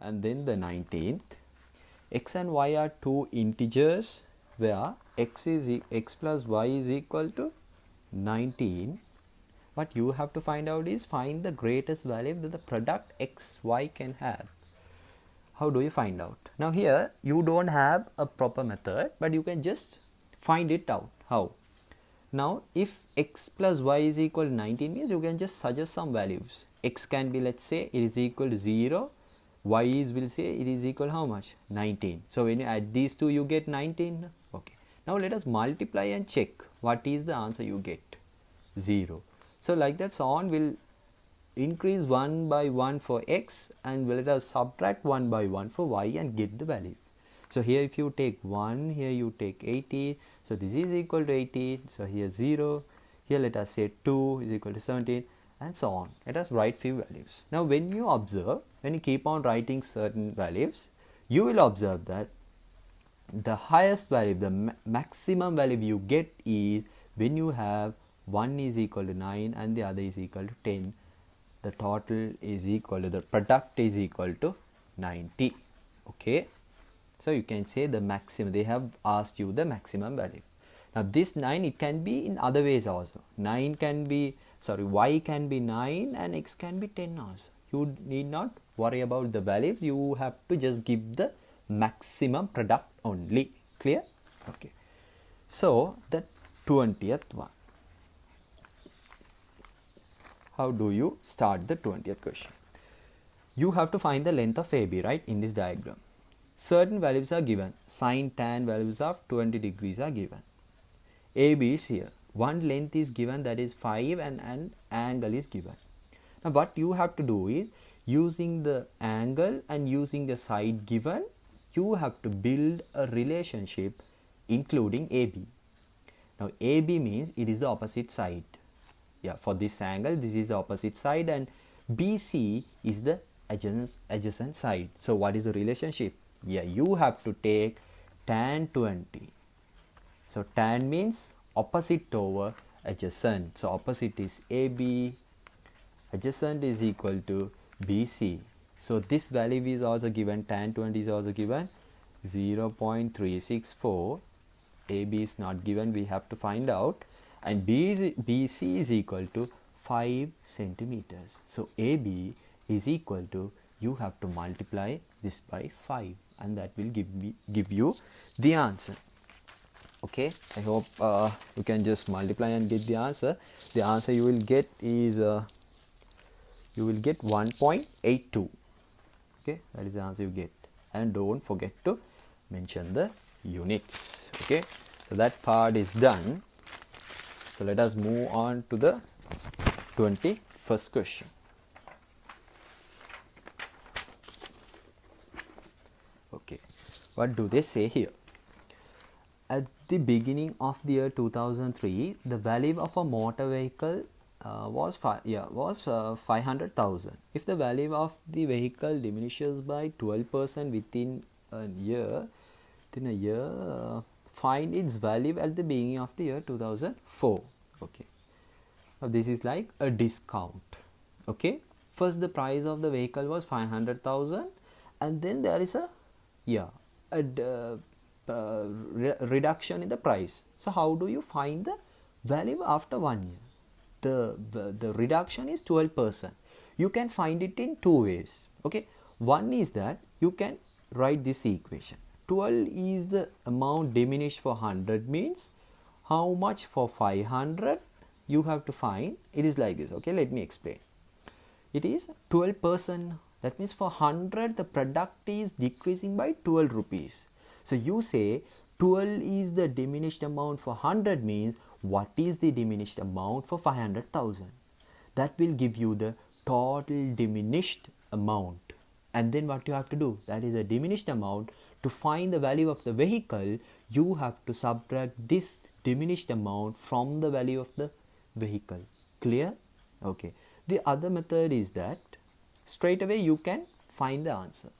and then the 19th. X and y are two integers where x plus y is equal to 19. What you have to find out is find the greatest value that the product x y can have. How do you find out? Now here you don't have a proper method, but you can just find it out. How? Now if x plus y is equal to 19 means you can just suggest some values. X can be, let's say it is equal to 0, y is, will say it is equal to how much? 19. So when you add these two you get 19. Okay. Now let us multiply and check what is the answer you get. 0. So like that, so on will increase 1 by 1 for x, and let us subtract 1 by 1 for y and get the value. So here if you take 1, here you take 80, so this is equal to 18, so here 0, here let us say 2 is equal to 17, and so on. Let us write few values. Now when you observe, when you keep on writing certain values, you will observe that the highest value, the maximum value you get is when you have one is equal to 9 and the other is equal to 10. The total is equal to, the product is equal to 90. Okay. So you can say the maximum, they have asked you the maximum value. Now this 9, it can be in other ways also. 9 can be, sorry, y can be 9 and x can be 10 also. You need not worry about the values. You have to just give the maximum product only. Clear? Okay. So the 20th one. How do you start the 20th question? You have to find the length of AB, right, in this diagram. Certain values are given. Sine, tan values of 20 degrees are given. AB is here. One length is given, that is 5, and an angle is given. Now what you have to do is, using the angle and using the side given, you have to build a relationship including AB. Now AB means it is the opposite side. Yeah, for this angle, this is the opposite side, and BC is the adjacent side. So what is the relationship? Yeah, you have to take tan 20. So tan means opposite over adjacent. So opposite is AB, adjacent is equal to BC. So this value is also given, tan 20 is also given 0.364. AB is not given, we have to find out. And BC is equal to 5 centimeters. So AB is equal to, you have to multiply this by 5, and that will give you the answer. Okay, I hope you can just multiply and get the answer. The answer you will get is you will get 1.82. Okay, that is the answer you get, and don't forget to mention the units. Okay, so that part is done. So let us move on to the 21st question. Okay, what do they say here? At the beginning of the year 2003, the value of a motor vehicle was 500,000. If the value of the vehicle diminishes by 12% within a year, find its value at the beginning of the year 2004. Okay, now this is like a discount. Okay, first the price of the vehicle was 500,000, and then there is a reduction in the price. So how do you find the value after 1 year? The reduction is 12%. You can find it in two ways. Okay, one is that you can write this equation. 12 is the amount diminished for 100, means how much for 500 you have to find. It is like this. Okay, let me explain. It is 12%. That means for 100 the product is decreasing by 12 rupees. So you say 12 is the diminished amount for 100, means what is the diminished amount for 500,000? That will give you the total diminished amount. And then what you have to do, that is a diminished amount. To find the value of the vehicle, you have to subtract this diminished amount from the value of the vehicle. Clear? Okay. The other method is that straight away you can find the answer.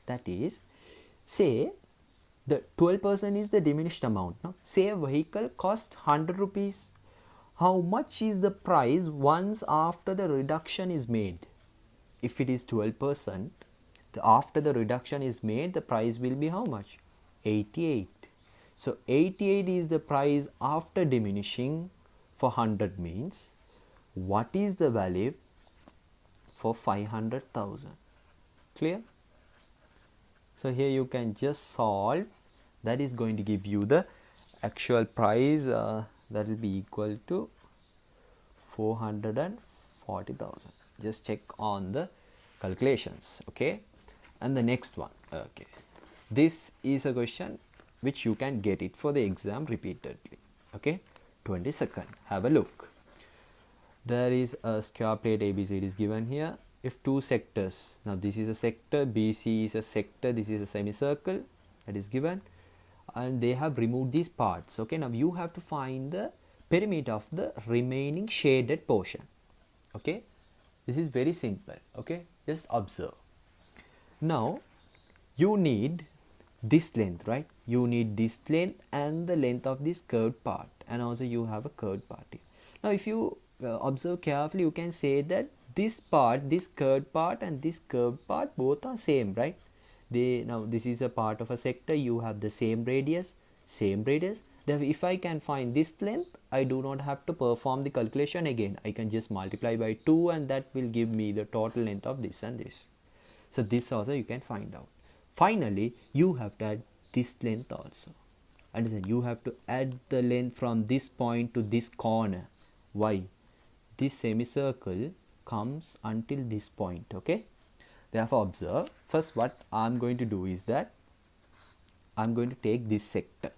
That is, say the 12% is the diminished amount. No? Say a vehicle costs 100 rupees. How much is the price once after the reduction is made? If it is 12%, after the reduction is made, the price will be how much? 88. So 88 is the price after diminishing for 100 means what is the value for 500,000? Clear? So here you can just solve. That is going to give you the actual price that will be equal to 440,000. Just check on the calculations. Okay, and the next one. Okay, this is a question which you can get it for the exam repeatedly. Okay, 22nd, have a look. There is a square plate ABCD is given here. If two sectors, now this is a sector, BC is a sector, this is a semicircle that is given, and they have removed these parts. Okay, now you have to find the perimeter of the remaining shaded portion. Okay, this is very simple. Okay, just observe. Now you need this length, right? You need this length and the length of this curved part, and also you have a curved part here. Now if you observe carefully, you can say that this part, this curved part and this curved part, both are same, right? Now this is a part of a sector, you have the same radius. Therefore if I can find this length, I do not have to perform the calculation again. I can just multiply by 2 and that will give me the total length of this and this. So this also you can find out. Finally you have to add this length also. Understand? You have to add the length from this point to this corner. Why? This semicircle comes until this point. Okay, therefore observe. First what I am going to do is that I am going to take this sector.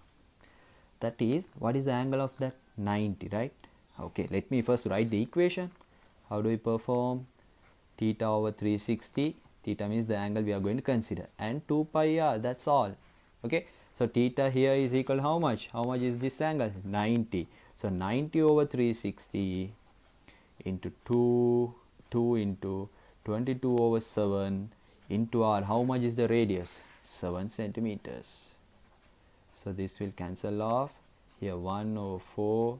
That is, what is the angle of that? 90, right? Okay, let me first write the equation. How do we perform? Theta over 360. Theta means the angle we are going to consider, and 2 pi r, that's all. Okay, so theta here is equal to how much? How much is this angle? 90. So 90 over 360 into 2 into 22 over 7 into r. How much is the radius? 7 centimeters. So this will cancel off. Here 1 over 4 is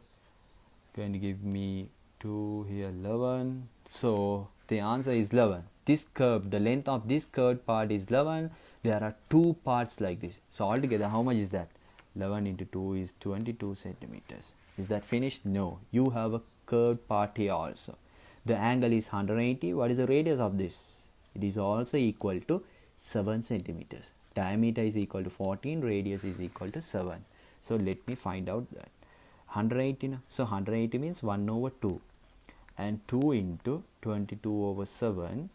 going to give me 2, here 11. So the answer is 11. This curve, the length of this curved part is 11. There are two parts like this. So altogether how much is that? 11 into 2 is 22 centimeters. Is that finished? No. You have a curved part here also. The angle is 180. What is the radius of this? It is also equal to 7 centimeters. Diameter is equal to 14. Radius is equal to 7. So let me find out that. 180. So 180 means 1 over 2. And 2 into 22 over 7.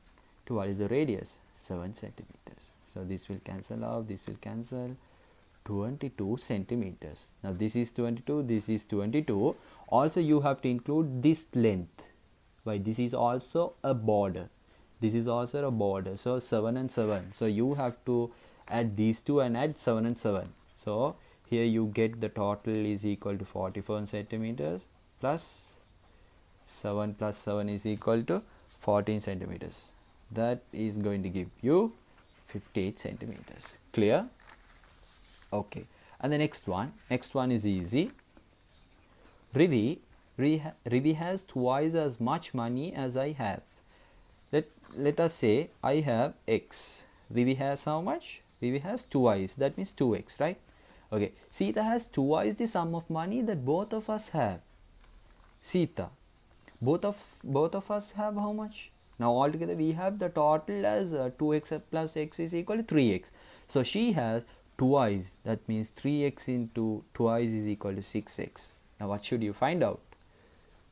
To what is the radius? 7 centimeters. So this will cancel out. This will cancel. 22 centimeters. Now this is 22. This is 22. Also you have to include this length. Why? This is also a border. This is also a border. So 7 and 7. So you have to add these two and add 7 and 7. So here you get the total is equal to 44 centimeters plus 7 is equal to 14 centimeters. That is going to give you 58 centimeters. Clear? Okay. And the next one is easy. Rivi has twice as much money as I have. Let us say I have x. Rivi has how much? Rivi has twice. That means 2x, right? Okay. Sita has twice the sum of money that both of us have. Sita. Both of us have how much? Now altogether we have the total as 2x plus x is equal to 3x. So she has twice. That means 3x into twice is equal to 6x. Now what should you find out?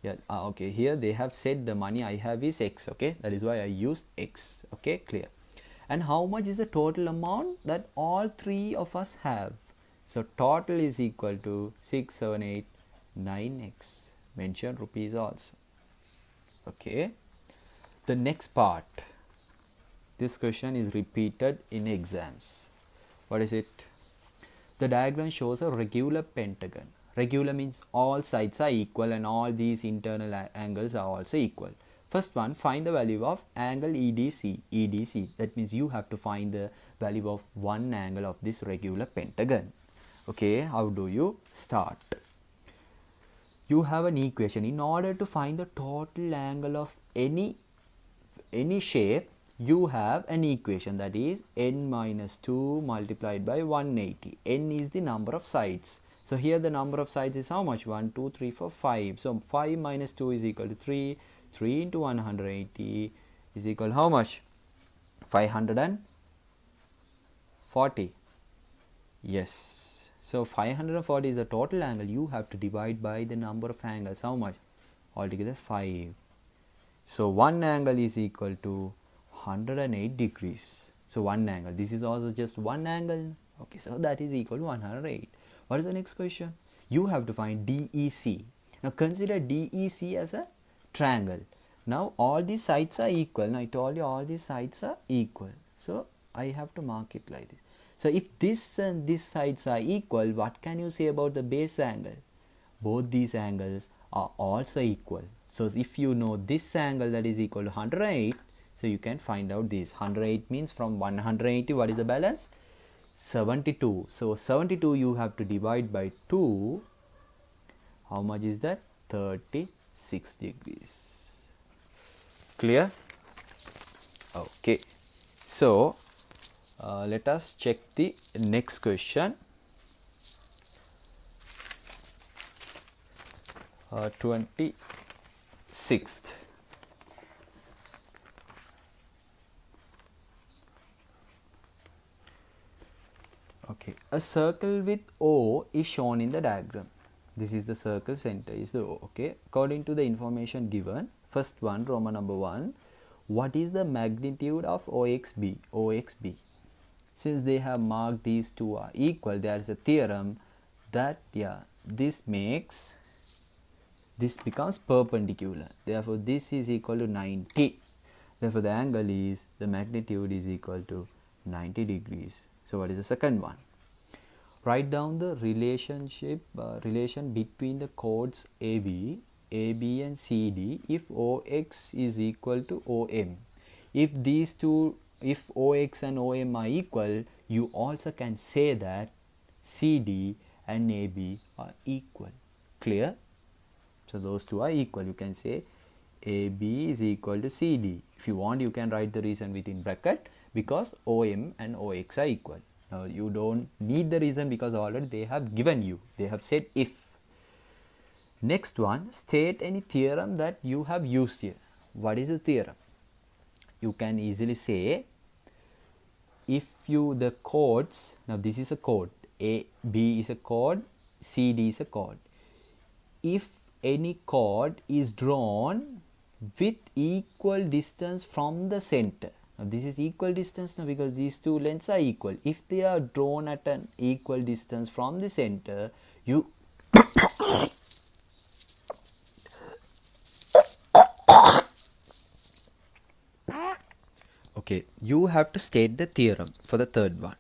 Yeah, okay, here they have said the money I have is x. Okay, that is why I used x. Okay, clear. And how much is the total amount that all three of us have? So total is equal to 6, 7, 8, 9x. Mention rupees also. Okay. The next part. This question is repeated in exams. What is it? The diagram shows a regular pentagon. Regular means all sides are equal and all these internal angles are also equal. First one, find the value of angle EDC. EDC. That means you have to find the value of one angle of this regular pentagon. Okay, how do you start? You have an equation. In order to find the total angle of any shape, you have an equation that is n minus 2 multiplied by 180. N is the number of sides. So here the number of sides is how much? 1, 2, 3, 4, 5. So 5 minus 2 is equal to 3. 3 into 180 is equal to how much? 540. Yes. So 540 is the total angle. You have to divide by the number of angles. How much? Altogether 5. So one angle is equal to 108 degrees. So one angle. This is also just one angle. Okay, so that is equal to 108. What is the next question? You have to find DEC. Now consider DEC as a triangle. Now all these sides are equal. Now I told you all these sides are equal. So I have to mark it like this. So if this and this sides are equal, what can you say about the base angle? Both these angles are also equal. So if you know this angle, that is equal to 108, so you can find out this. 108 means from 180, what is the balance? 72. So 72 you have to divide by 2. How much is that? 36 degrees. Clear? Okay. So let us check the next question. 26th. Okay, a circle with O is shown in the diagram. This is the circle, center is the O. Okay, according to the information given, first one, Roman number 1, what is the magnitude of OXB? OXB. Since they have marked these two are equal, there is a theorem that this becomes perpendicular. Therefore, this is equal to 90. Therefore, the angle is, the magnitude is equal to 90 degrees. So, what is the second one? Write down the relation between the chords AB and CD if OX is equal to OM. If these two, if OX and OM are equal, you also can say that CD and AB are equal. Clear? So those two are equal. You can say AB is equal to CD. If you want, you can write the reason within bracket, because OM and OX are equal. Now you don't need the reason because already they have given you. They have said if. Next one, state any theorem that you have used here. What is the theorem? You can easily say, if you the chords, now this is a chord, A, B is a chord, C, D is a chord. If any chord is drawn with equal distance from the center. Now this is equal distance now because these two lengths are equal. If they are drawn at an equal distance from the center, you okay, you have to state the theorem for the third one.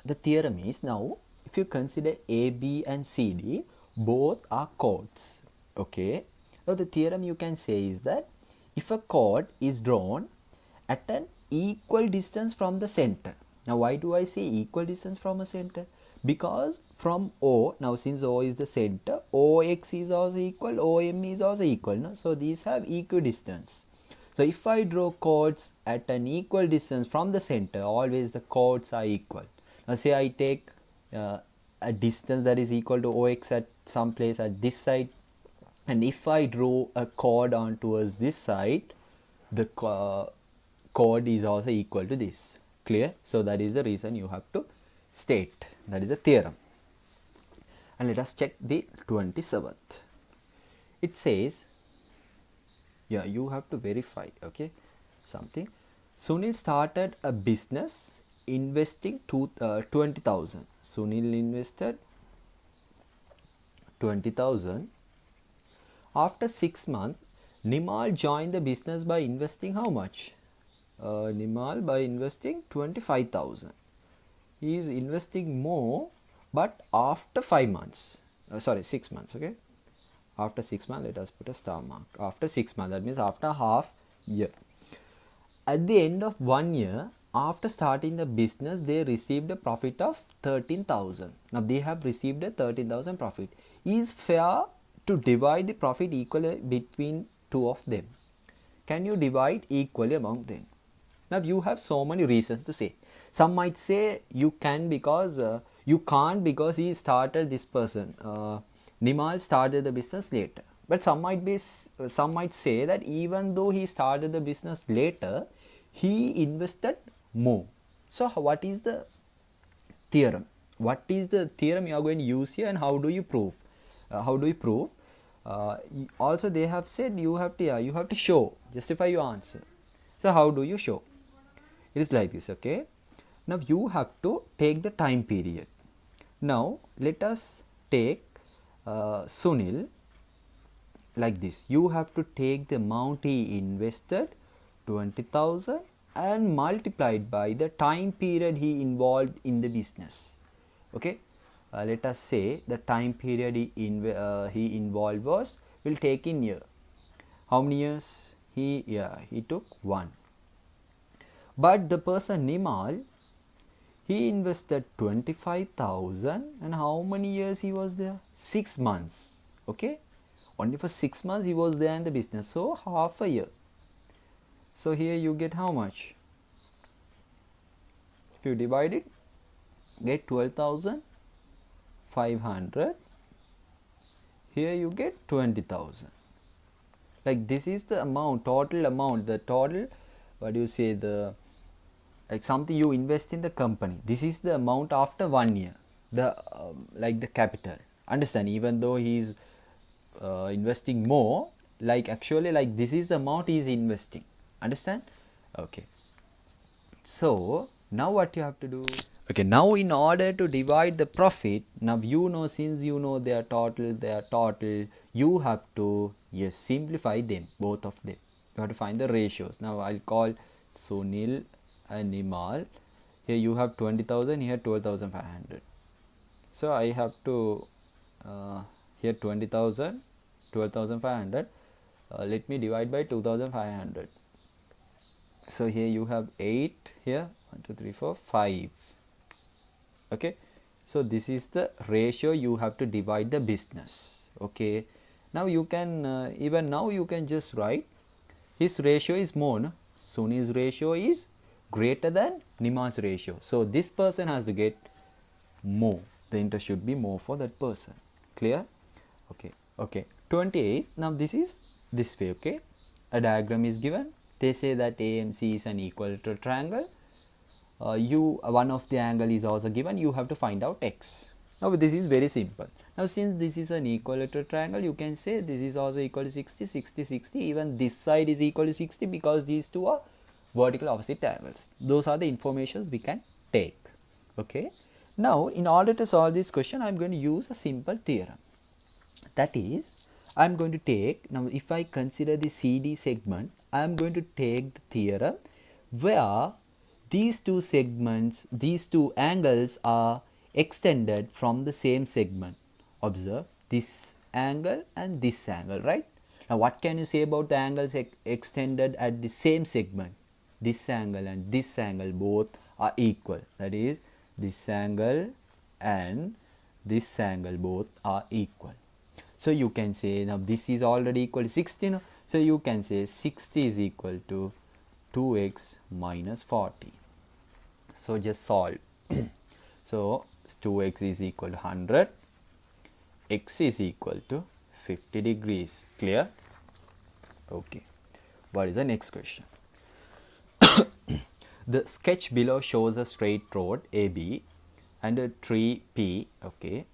The theorem is, now if you consider AB and CD, both are chords. Okay, now the theorem you can say is that if a chord is drawn at an equal distance from the center. Now why do I say equal distance from a center? Because from O, now since O is the center, OX is also equal, OM is also equal. No? So these have equal distance. So if I draw chords at an equal distance from the center, always the chords are equal. Now say I take a distance that is equal to OX at some place at this side, and if I draw a chord on towards this side, the chord is also equal to this. Clear? So that is the reason you have to state. That is a theorem. And let us check the 27th. It says, you have to verify, okay, something. Sunil started a business investing 20,000. Sunil invested 20,000. After 6 months, Nimal joined the business by investing how much? Nimal by investing 25,000. He is investing more, but after 5 months. 6 months, okay? After 6 months, let us put a star mark. After 6 months, that means after half year. At the end of 1 year, after starting the business, they received a profit of 13,000. Now they have received a 13,000 profit. Is fair to divide the profit equally between two of them? Can you divide equally among them? Now you have so many reasons to say. Some might say you can because you can't because he started this person. Nimal started the business later. But some might say that even though he started the business later, he invested more. So what is the theorem? What is the theorem you are going to use here, and how do you prove? How do you prove? Also, they have said you have to show, justify your answer. So how do you show? It is like this, okay? Now you have to take the time period. Now let us take Sunil like this. You have to take the amount he invested, 20,000, and multiplied by the time period he involved in the business. Okay, let us say the time period he involved was, we'll take in year. How many years? He took 1. But the person Nimal, he invested 25,000, and how many years he was there? 6 months. Okay, only for 6 months he was there in the business, so half a year. So here you get how much? If you divide it, get 12,500. Here you get 20,000. Like this is the amount, total amount, the total, what do you say, the like something you invest in the company. This is the amount after 1 year, the like the capital. Understand? Even though he is investing more, like actually like this is the amount he is investing. Understand? Okay. So now what you have to do? Okay, now in order to divide the profit, now you know, since you know they are total, you have to simplify them, both of them. You have to find the ratios. Now I'll call Sunil and Nimal. Here you have 20,000, here 12,500. So I have to here 20,000, 12,500. Let me divide by 2,500. So here you have 8, here 1 2 3 4 5. Okay, so this is the ratio you have to divide the business. Okay, now you can even now you can just write his ratio is more, no? Sunil's ratio is greater than Nimal's ratio, so this person has to get more. The interest should be more for that person. Clear? Okay, 28. Now this is this way. Okay, a diagram is given. They say that AMC is an equilateral triangle. One of the angle is also given. You have to find out x. Now this is very simple. Now since this is an equilateral triangle, you can say this is also equal to 60, 60, 60. Even this side is equal to 60 because these two are vertical opposite angles. Those are the informations we can take. Okay. Now in order to solve this question, I am going to use a simple theorem. That is, I am going to take, now if I consider the CD segment, I am going to take the theorem where these two segments, these two angles are extended from the same segment. Observe this angle and this angle, right? Now what can you say about the angles extended at the same segment? This angle and this angle both are equal. That is, this angle and this angle both are equal. So you can say, now this is already equal to 60. No? So you can say 60 is equal to 2x minus 40. So just solve. So 2x is equal to 100. X is equal to 50 degrees. Clear? Okay. What is the next question? The sketch below shows a straight road AB and a tree P. Okay.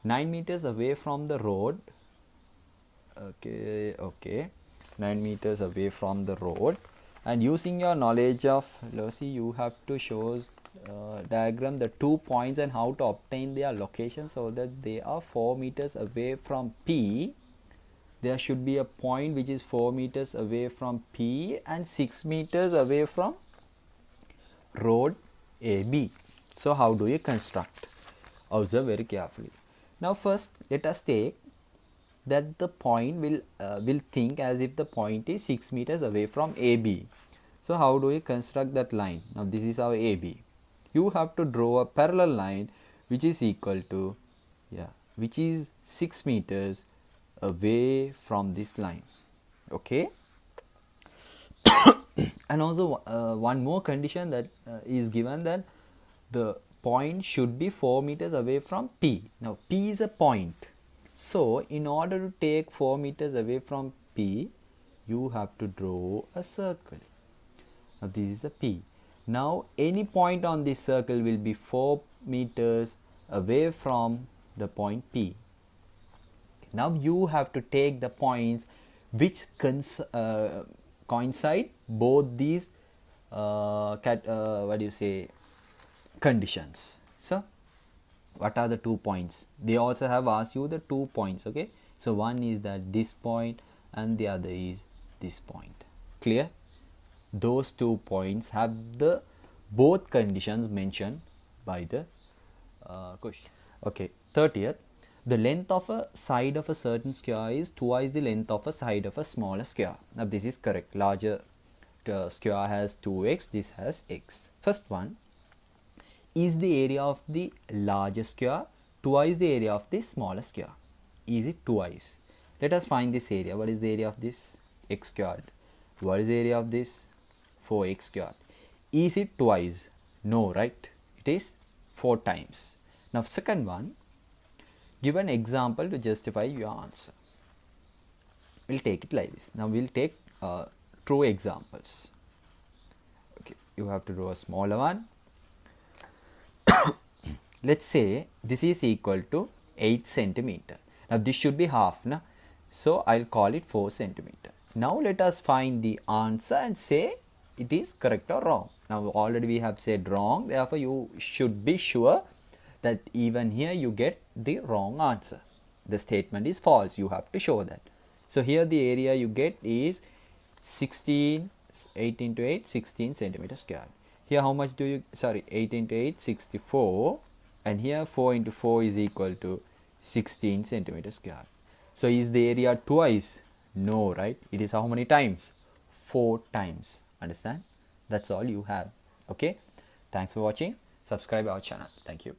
9 meters away from the road. Okay. 9 meters away from the road, and using your knowledge of velocity, you have to show diagram the 2 points and how to obtain their location so that they are 4 meters away from P. There should be a point which is 4 meters away from P and 6 meters away from road AB. So how do you construct? Observe very carefully. Now first let us take that the point will think as if the point is 6 meters away from AB. So how do we construct that line? Now this is our AB. You have to draw a parallel line which is equal to which is 6 meters away from this line. Okay. And also one more condition that is given, that the point should be 4 meters away from P. Now P is a point, so in order to take 4 meters away from P, you have to draw a circle. Now this is a P. Now any point on this circle will be 4 meters away from the point P. Now you have to take the points which coincide both these conditions. So what are the 2 points? They also have asked you the 2 points. Okay, so one is that this point and the other is this point. Clear? Those 2 points have the both conditions mentioned by the question. Okay, 30th. The length of a side of a certain square is twice the length of a side of a smaller square. Now this is correct. Larger square has 2x, this has x. First one, is the area of the larger square twice the area of the smaller square? Is it twice? Let us find this area. What is the area of this? X squared. What is the area of this? 4x squared. Is it twice? No, right? It is 4 times. Now second one, give an example to justify your answer. We'll take it like this. Now we'll take true examples. Okay, you have to draw a smaller one. Let's say this is equal to 8 centimeter. Now this should be half, na? So I'll call it 4 centimeter. Now let us find the answer and say it is correct or wrong. Now already we have said wrong, therefore you should be sure that even here you get the wrong answer. The statement is false, you have to show that. So here the area you get is 8 into 8, 16 centimeter square. Here how much do you, 8 into 8, 64, and here 4 into 4 is equal to 16 centimeter square. So is the area twice? No, right? It is how many times? 4 times. Understand? That's all you have. Okay, thanks for watching. Subscribe our channel. Thank you.